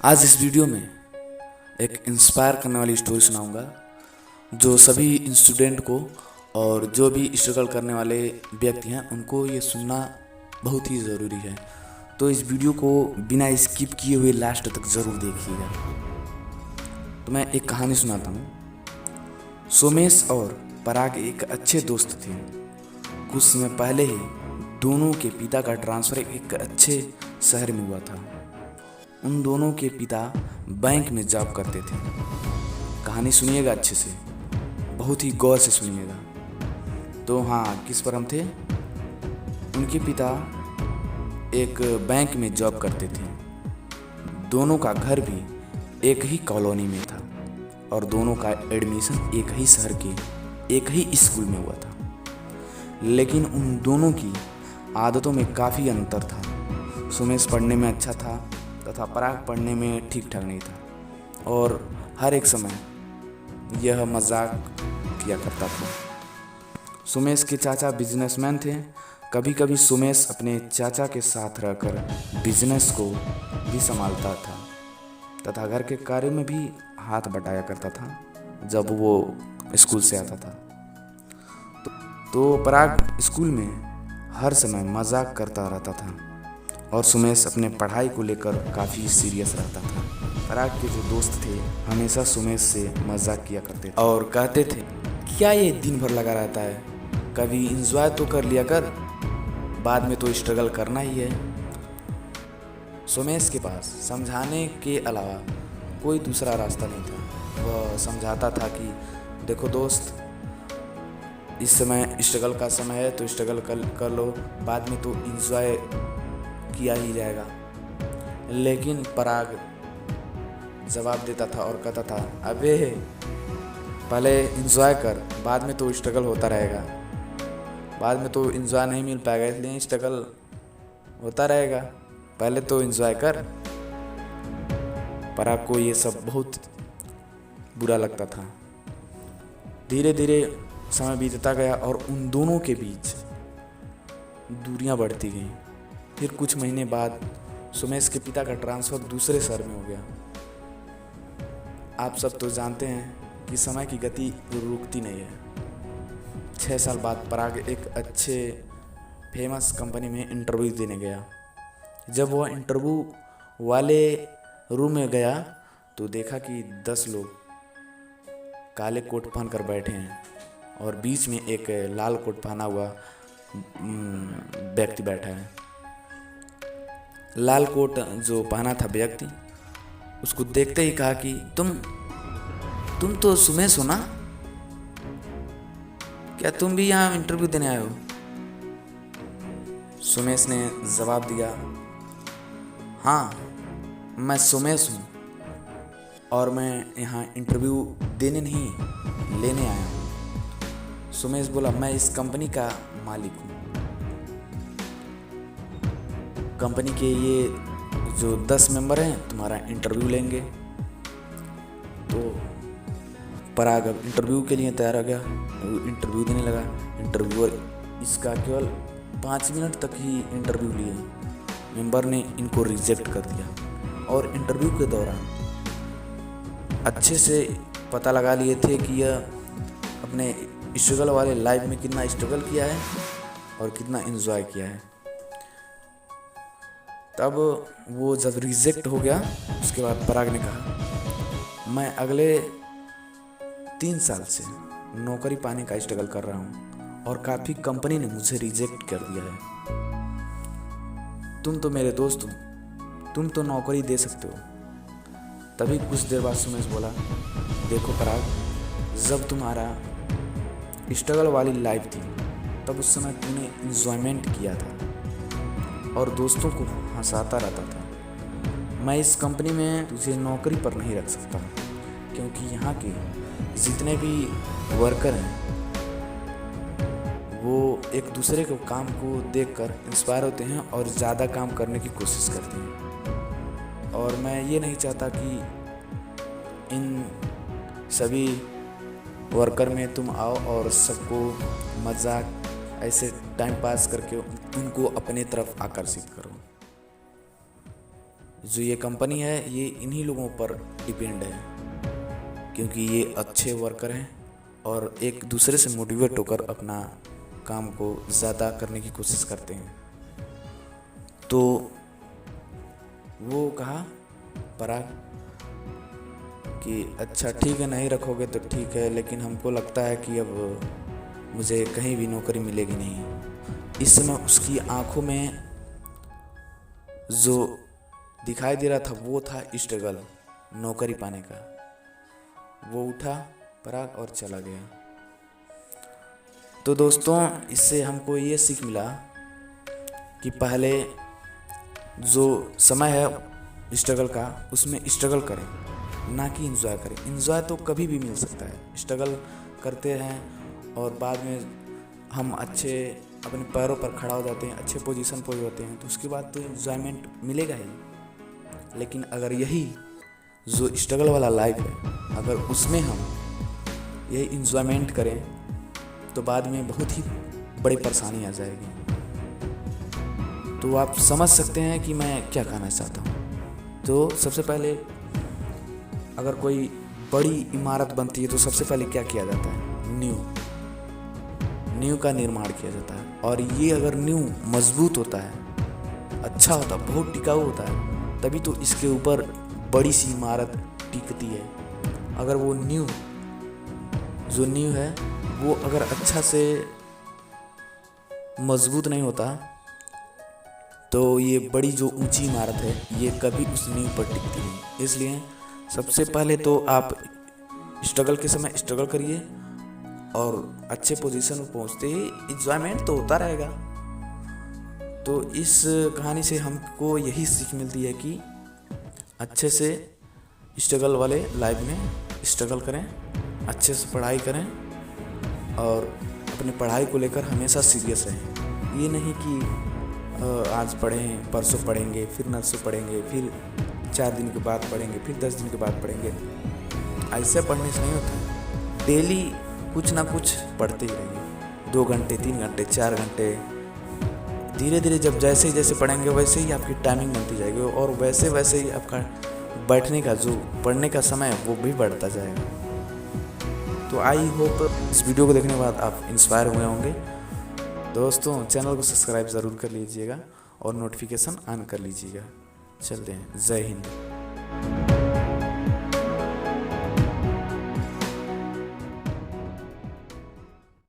आज इस वीडियो में एक इंस्पायर करने वाली स्टोरी सुनाऊंगा जो सभी स्टूडेंट को और जो भी स्ट्रगल करने वाले व्यक्ति हैं उनको ये सुनना बहुत ही ज़रूरी है। तो इस वीडियो को बिना स्किप किए हुए लास्ट तक ज़रूर देखिएगा। तो मैं एक कहानी सुनाता हूँ। सोमेश और पराग एक अच्छे दोस्त थे। कुछ समय पहले ही दोनों के पिता का ट्रांसफ़र एक अच्छे शहर में हुआ था। उन दोनों के पिता बैंक में जॉब करते थे। कहानी सुनिएगा अच्छे से, बहुत ही गौर से सुनिएगा। तो हाँ, किस पर हम थे? उनके पिता एक बैंक में जॉब करते थे। दोनों का घर भी एक ही कॉलोनी में था और दोनों का एडमिशन एक ही शहर के एक ही स्कूल में हुआ था। लेकिन उन दोनों की आदतों में काफ़ी अंतर था। सुमेश पढ़ने में अच्छा था तथा पराग पढ़ने में ठीक ठाक नहीं था और हर एक समय यह मजाक किया करता था। सुमेश के चाचा बिजनेसमैन थे। कभी कभी सुमेश अपने चाचा के साथ रहकर बिजनेस को भी संभालता था तथा घर के कार्य में भी हाथ बटाया करता था जब वो स्कूल से आता था। तो पराग स्कूल में हर समय मजाक करता रहता था और सुमेश अपने पढ़ाई को लेकर काफ़ी सीरियस रहता था। पराग के जो दोस्त थे हमेशा सुमेश से मजाक किया करते थे और कहते थे, क्या ये दिन भर लगा रहता है, कभी इंजॉय तो कर लिया कर, बाद में तो स्ट्रगल करना ही है। सुमेश के पास समझाने के अलावा कोई दूसरा रास्ता नहीं था। वह समझाता था कि देखो दोस्त, इस समय स्ट्रगल का समय है तो स्ट्रगल कर लो, बाद में तो इंजॉय किया ही जाएगा। लेकिन पराग जवाब देता था और कहता था, अबे पहले इंजॉय कर, बाद में तो स्ट्रगल होता रहेगा, बाद में तो इंजॉय नहीं मिल पाएगा, इसलिए स्ट्रगल होता रहेगा, पहले तो इंजॉय कर। पराग को ये सब बहुत बुरा लगता था। धीरे धीरे समय बीतता गया और उन दोनों के बीच दूरियां बढ़ती गईं। फिर कुछ महीने बाद सुमेश के पिता का ट्रांसफ़र दूसरे शहर में हो गया। आप सब तो जानते हैं कि समय की गति रुकती नहीं है। 6 साल बाद पराग एक अच्छे फेमस कंपनी में इंटरव्यू देने गया। जब वह इंटरव्यू वाले रूम में गया तो देखा कि 10 लोग काले कोट पहन कर बैठे हैं और बीच में एक लाल कोट पहना हुआ व्यक्ति बैठा है। लाल कोट जो पहना था व्यक्ति, उसको देखते ही कहा कि तुम तो सुमेश हो ना? क्या तुम भी यहाँ इंटरव्यू देने आए हो? सुमेश ने जवाब दिया, हाँ मैं सुमेश हूँ और मैं यहाँ इंटरव्यू देने नहीं लेने आया हूँ। सुमेश बोला, मैं इस कंपनी का मालिक हूँ। कंपनी के ये जो 10 मेंबर हैं तुम्हारा इंटरव्यू लेंगे। तो पराग अब इंटरव्यू के लिए तैयार हो गया, इंटरव्यू देने लगा। इंटरव्यूअर इसका केवल 5 मिनट तक ही इंटरव्यू लिए, मेंबर ने इनको रिजेक्ट कर दिया और इंटरव्यू के दौरान अच्छे से पता लगा लिए थे कि यह अपने स्ट्रगल वाले लाइफ में कितना स्ट्रगल किया है और कितना एंजॉय किया है। तब वो जब रिजेक्ट हो गया, उसके बाद पराग ने कहा, मैं अगले 3 साल से नौकरी पाने का स्ट्रगल कर रहा हूँ और काफ़ी कंपनी ने मुझे रिजेक्ट कर दिया है। तुम तो मेरे दोस्त हो, तुम तो नौकरी दे सकते हो। तभी कुछ देर बाद सुमेश बोला, देखो पराग, जब तुम्हारा स्ट्रगल वाली लाइफ थी तब उस समय तूने इंजॉयमेंट किया था और दोस्तों को हंसाता रहता था। मैं इस कंपनी में तुझे नौकरी पर नहीं रख सकता क्योंकि यहाँ के जितने भी वर्कर हैं वो एक दूसरे के काम को देखकर इंस्पायर होते हैं और ज़्यादा काम करने की कोशिश करते हैं। और मैं ये नहीं चाहता कि इन सभी वर्कर में तुम आओ और सबको मजाक ऐसे टाइम पास करके उनको अपने तरफ आकर्षित करो। जो ये कंपनी है ये इन्हीं लोगों पर डिपेंड है, क्योंकि ये अच्छे वर्कर हैं और एक दूसरे से मोटिवेट होकर अपना काम को ज़्यादा करने की कोशिश करते हैं। तो वो कहा पराग कि अच्छा ठीक है, नहीं रखोगे तो ठीक है, लेकिन हमको लगता है कि अब मुझे कहीं भी नौकरी मिलेगी नहीं। इस समय उसकी आंखों में जो दिखाई दे रहा था वो था स्ट्रगल नौकरी पाने का। वो उठा पराग और चला गया। तो दोस्तों, इससे हमको ये सीख मिला कि पहले जो समय है स्ट्रगल का उसमें स्ट्रगल करें, ना कि एंजॉय करें। एंजॉय तो कभी भी मिल सकता है, स्ट्रगल करते हैं और बाद में हम अच्छे अपने पैरों पर खड़ा हो जाते हैं, अच्छे पोजीशन पर होते हैं, तो उसके बाद तो एंजॉयमेंट मिलेगा ही। लेकिन अगर यही जो स्ट्रगल वाला लाइफ है, अगर उसमें हम यही एंजॉयमेंट करें तो बाद में बहुत ही बड़ी परेशानी आ जाएगी। तो आप समझ सकते हैं कि मैं क्या कहना चाहता हूँ। तो सबसे पहले अगर कोई बड़ी इमारत बनती है तो सबसे पहले क्या किया जाता है? नींव का निर्माण किया जाता है। और ये अगर नींव मजबूत होता है, अच्छा होता है, बहुत टिकाऊ होता है, तभी तो इसके ऊपर बड़ी सी इमारत टिकती है। अगर वो नींव है वो अगर अच्छा से मजबूत नहीं होता तो ये बड़ी जो ऊंची इमारत है ये कभी उस नींव पर टिकती नहीं। इसलिए सबसे पहले तो आप स्ट्रगल के समय स्ट्रगल करिए और अच्छे पोजीशन पर पहुंचते ही एंजॉयमेंट तो होता रहेगा। तो इस कहानी से हमको यही सीख मिलती है कि अच्छे से स्ट्रगल वाले लाइफ में स्ट्रगल करें, अच्छे से पढ़ाई करें और अपनी पढ़ाई को लेकर हमेशा सीरियस रहें। ये नहीं कि आज पढ़ें, परसों पढ़ेंगे, फिर नरसों पढ़ेंगे, फिर 4 दिन के बाद पढ़ेंगे, फिर 10 दिन के बाद पढ़ेंगे। ऐसे पढ़ने से नहीं होता। डेली कुछ ना कुछ पढ़ते ही रहिए, 2 घंटे, 3 घंटे, 4 घंटे। धीरे धीरे जब जैसे जैसे पढ़ेंगे वैसे ही आपकी टाइमिंग बनती जाएगी और वैसे वैसे ही आपका बैठने का जो पढ़ने का समय है वो भी बढ़ता जाएगा। तो आई होप इस वीडियो को देखने के बाद आप इंस्पायर हुए होंगे। दोस्तों, चैनल को सब्सक्राइब ज़रूर कर लीजिएगा और नोटिफिकेशन ऑन कर लीजिएगा। चलते हैं, जय हिंद।